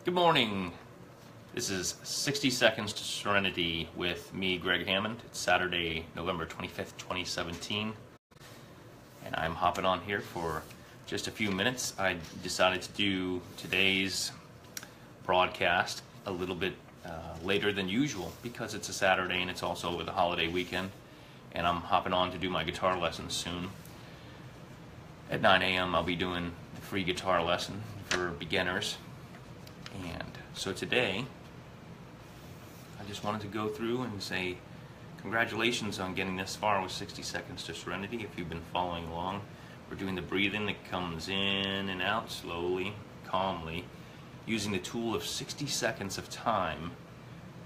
Good morning. This is 60 Seconds to Serenity with me, Gregg Hammond. It's Saturday, November 25th, 2017. And I'm hopping on here for just a few minutes. I decided to do today's broadcast a little bit later than usual because it's a Saturday and it's also over the holiday weekend. And I'm hopping on to do my guitar lessons soon. At 9 a.m. I'll be doing the free guitar lesson for beginners. And so today, I just wanted to go through and say congratulations on getting this far with 60 Seconds to Serenity. If you've been following along, we're doing the breathing that comes in and out slowly, calmly, using the tool of 60 seconds of time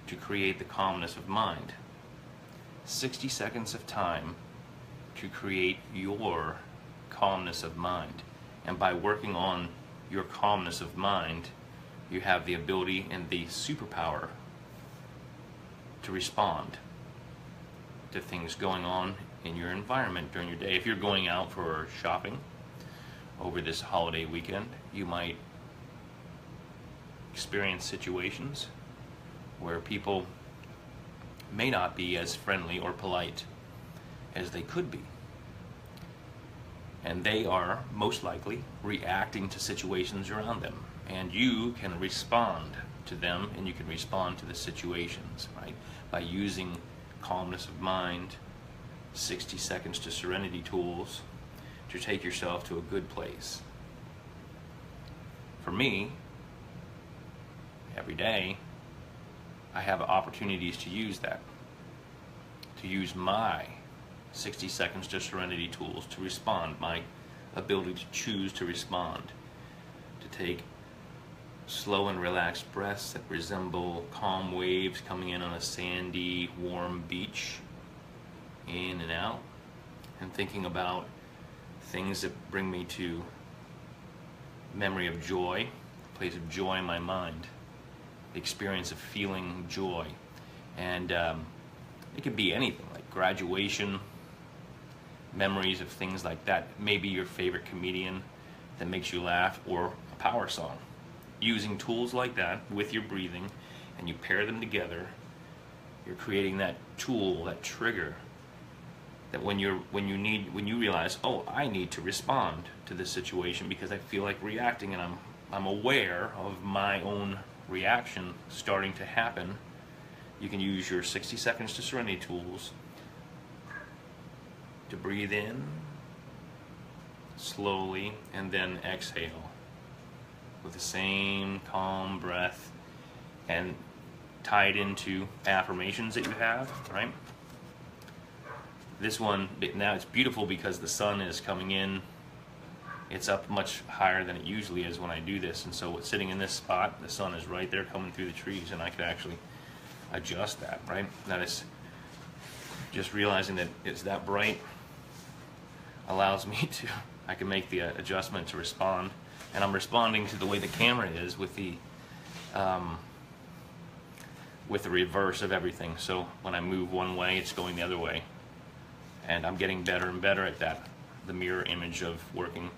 to create the calmness of mind. 60 seconds of time to create your calmness of mind. And by working on your calmness of mind, you have the ability and the superpower to respond to things going on in your environment during your day. If you're going out for shopping over this holiday weekend, you might experience situations where people may not be as friendly or polite as they could be. And they are most likely reacting to situations around them. And you can respond to them and you can respond to the situations, right? By using calmness of mind, 60 seconds to serenity tools to take yourself to a good place. For me, every day, I have opportunities to use that. To use my 60 seconds to serenity tools to respond, my ability to choose to respond, to take slow and relaxed breaths that resemble calm waves coming in on a sandy, warm beach, in and out, and thinking about things that bring me to memory of joy, a place of joy in my mind, the experience of feeling joy. And it could be anything, like graduation, memories of things like that, maybe your favorite comedian that makes you laugh, or a power song. Using tools like that with your breathing, and you pair them together, you're creating that tool, that trigger, that when you realize, oh, I need to respond to this situation because I feel like reacting, and I'm aware of my own reaction starting to happen. You can use your 60 seconds to serenity tools to breathe in slowly and then exhale with the same calm breath, and tie it into affirmations that you have, right? This one, now it's beautiful because the sun is coming in. It's up much higher than it usually is when I do this, and so sitting in this spot, the sun is right there coming through the trees, and I could actually adjust that, right? That is just realizing that it's that bright allows me to, I can make the adjustment to respond. And I'm responding to the way the camera is with the reverse of everything. So when I move one way, it's going the other way. And I'm getting better and better at that, the mirror image of working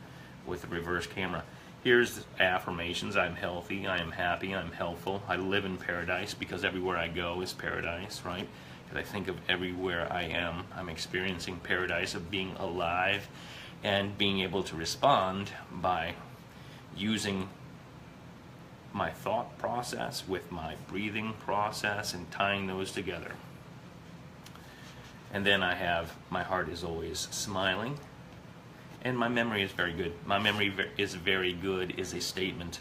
with the reverse camera. Here's affirmations. I'm healthy, I am happy, I'm helpful, I live in paradise because everywhere I go is paradise, right? Because I think of everywhere I am, I'm experiencing paradise of being alive and being able to respond by using my thought process with my breathing process and tying those together. And then I have, my heart is always smiling, and my memory is very good. My memory is very good is a statement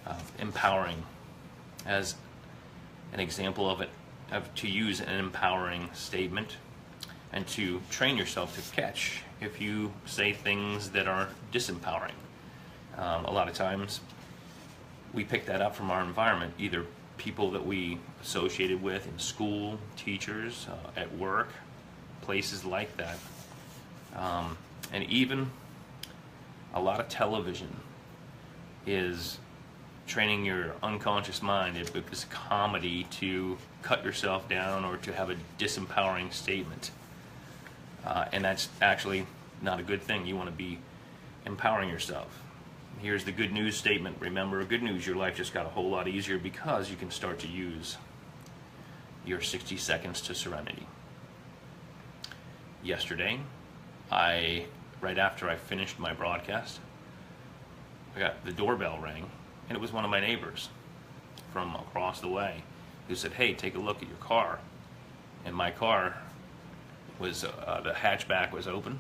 of empowering. As an example of it, to use an empowering statement and to train yourself to catch if you say things that are disempowering. A lot of times we pick that up from our environment, either people that we associated with in school, teachers, at work, places like that. And even a lot of television is training your unconscious mind. It becomes comedy to cut yourself down or to have a disempowering statement. And that's actually not a good thing. You want to be empowering yourself. Here's the good news statement. Remember, good news, your life just got a whole lot easier because you can start to use your 60 seconds to serenity. Yesterday, right after I finished my broadcast, the doorbell rang, and it was one of my neighbors from across the way who said, "Hey, take a look at your car." And my car was, the hatchback was open,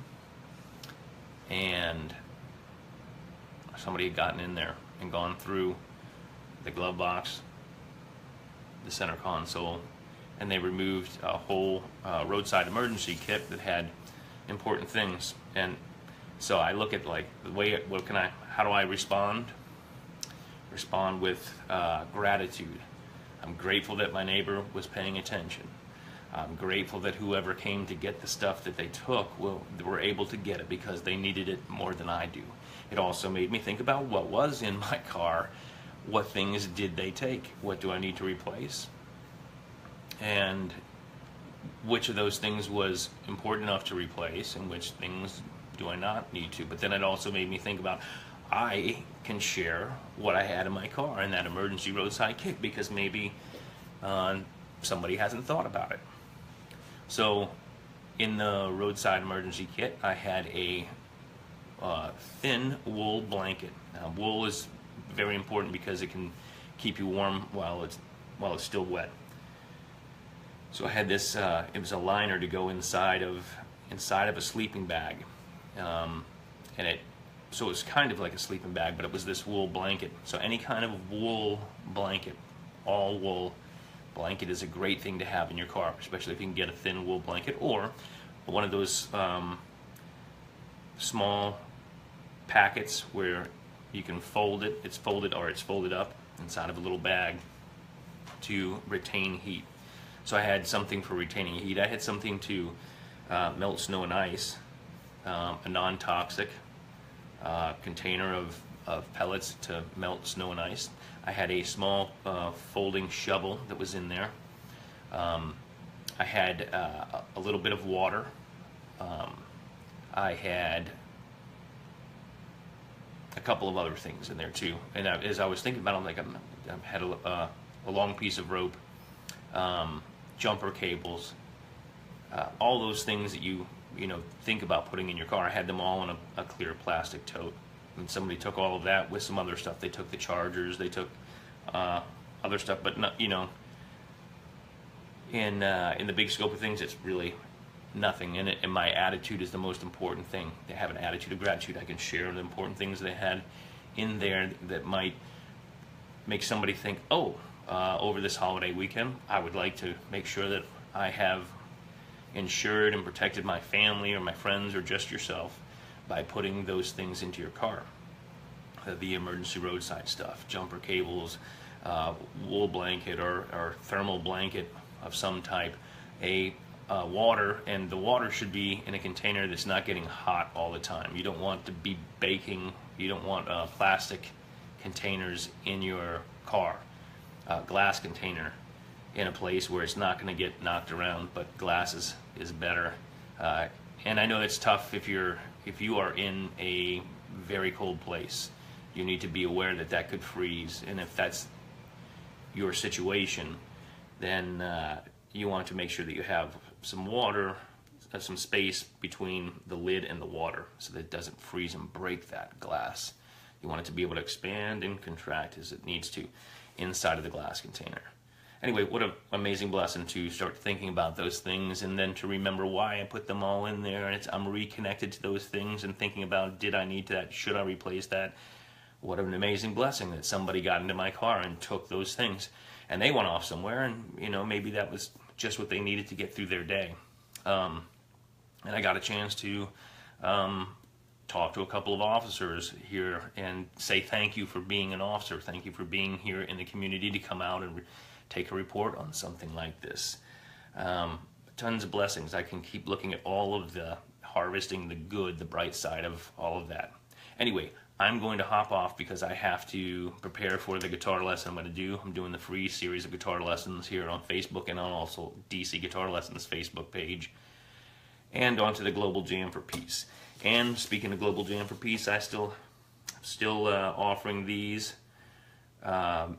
and somebody had gotten in there and gone through the glove box, the center console, and they removed a whole roadside emergency kit that had important things. And so I look at like the way, how do I respond? Respond with gratitude. I'm grateful that my neighbor was paying attention. I'm grateful that whoever came to get the stuff that they took were able to get it because they needed it more than I do. It also made me think about what was in my car. What things did they take? What do I need to replace? And which of those things was important enough to replace and which things do I not need to? But then it also made me think about, I can share what I had in my car in that emergency roadside kit because maybe somebody hasn't thought about it. So in the roadside emergency kit, I had a thin wool blanket. Now, wool is very important because it can keep you warm while it's still wet. So I had this. It was a liner to go inside of a sleeping bag, so it was kind of like a sleeping bag, but it was this wool blanket. So any kind of wool blanket, all wool blanket, is a great thing to have in your car, especially if you can get a thin wool blanket or one of those small packets where you can fold it. It's folded up inside of a little bag to retain heat. So I had something for retaining heat. I had something to melt snow and ice, a non-toxic container of pellets to melt snow and ice. I had a small folding shovel that was in there. I had a little bit of water. I had a couple of other things in there too. And as I was thinking about it, I had a long piece of rope, jumper cables, all those things that you think about putting in your car. I had them all in a clear plastic tote. And somebody took all of that with some other stuff. They took the chargers, they took other stuff, but not, in the big scope of things, it's really nothing. And my attitude is the most important thing. They have an attitude of gratitude. I can share the important things they had in there that might make somebody think, oh, over this holiday weekend, I would like to make sure that I have insured and protected my family or my friends or just yourself by putting those things into your car. The emergency roadside stuff, jumper cables, wool blanket or thermal blanket of some type, water, and the water should be in a container that's not getting hot all the time. You don't want to be baking, you don't want plastic containers in your car. Glass container in a place where it's not going to get knocked around, but glass is better. And I know it's tough if you are in a very cold place. You need to be aware that could freeze, and if that's your situation, then you want to make sure that you have some water, some space between the lid and the water so that it doesn't freeze and break that glass. You want it to be able to expand and contract as it needs to inside of the glass container. Anyway, what an amazing blessing to start thinking about those things and then to remember why I put them all in there. And I'm reconnected to those things and thinking about, did I need that? Should I replace that? What an amazing blessing that somebody got into my car and took those things. And they went off somewhere, and maybe that was just what they needed to get through their day. And I got a chance to talk to a couple of officers here and say thank you for being an officer. Thank you for being here in the community to come out and take a report on something like this. Tons of blessings. I can keep looking at all of the harvesting the good, the bright side of all of that. Anyway, I'm going to hop off because I have to prepare for the guitar lesson I'm going to do. I'm doing the free series of guitar lessons here on Facebook and on also DC Guitar Lessons Facebook page. And onto the Global Jam for Peace. And speaking of Global Jam for Peace, I still Still offering these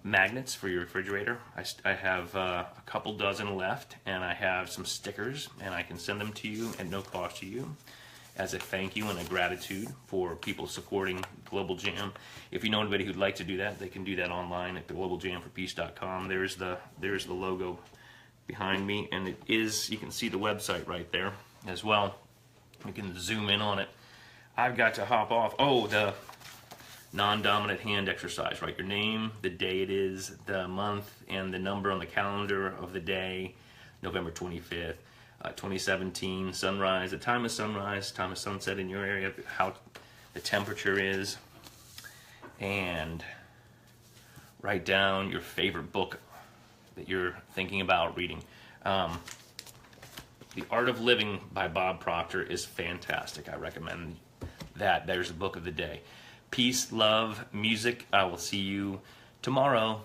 magnets for your refrigerator. I have a couple dozen left, and I have some stickers, and I can send them to you at no cost to you as a thank you and a gratitude for people supporting Global Jam. If you know anybody who'd like to do that, they can do that online at theglobaljamforpeace.com. There's the logo behind me, and it is, you can see the website right there as well. You can zoom in on it. I've got to hop off. Oh, the non-dominant hand exercise. Write your name, the day it is, the month, and the number on the calendar of the day, November 25th, 2017, sunrise, the time of sunrise, time of sunset in your area, how the temperature is, and write down your favorite book that you're thinking about reading. The Art of Living by Bob Proctor is fantastic. I recommend that. There's the book of the day. Peace, love, music. I will see you tomorrow.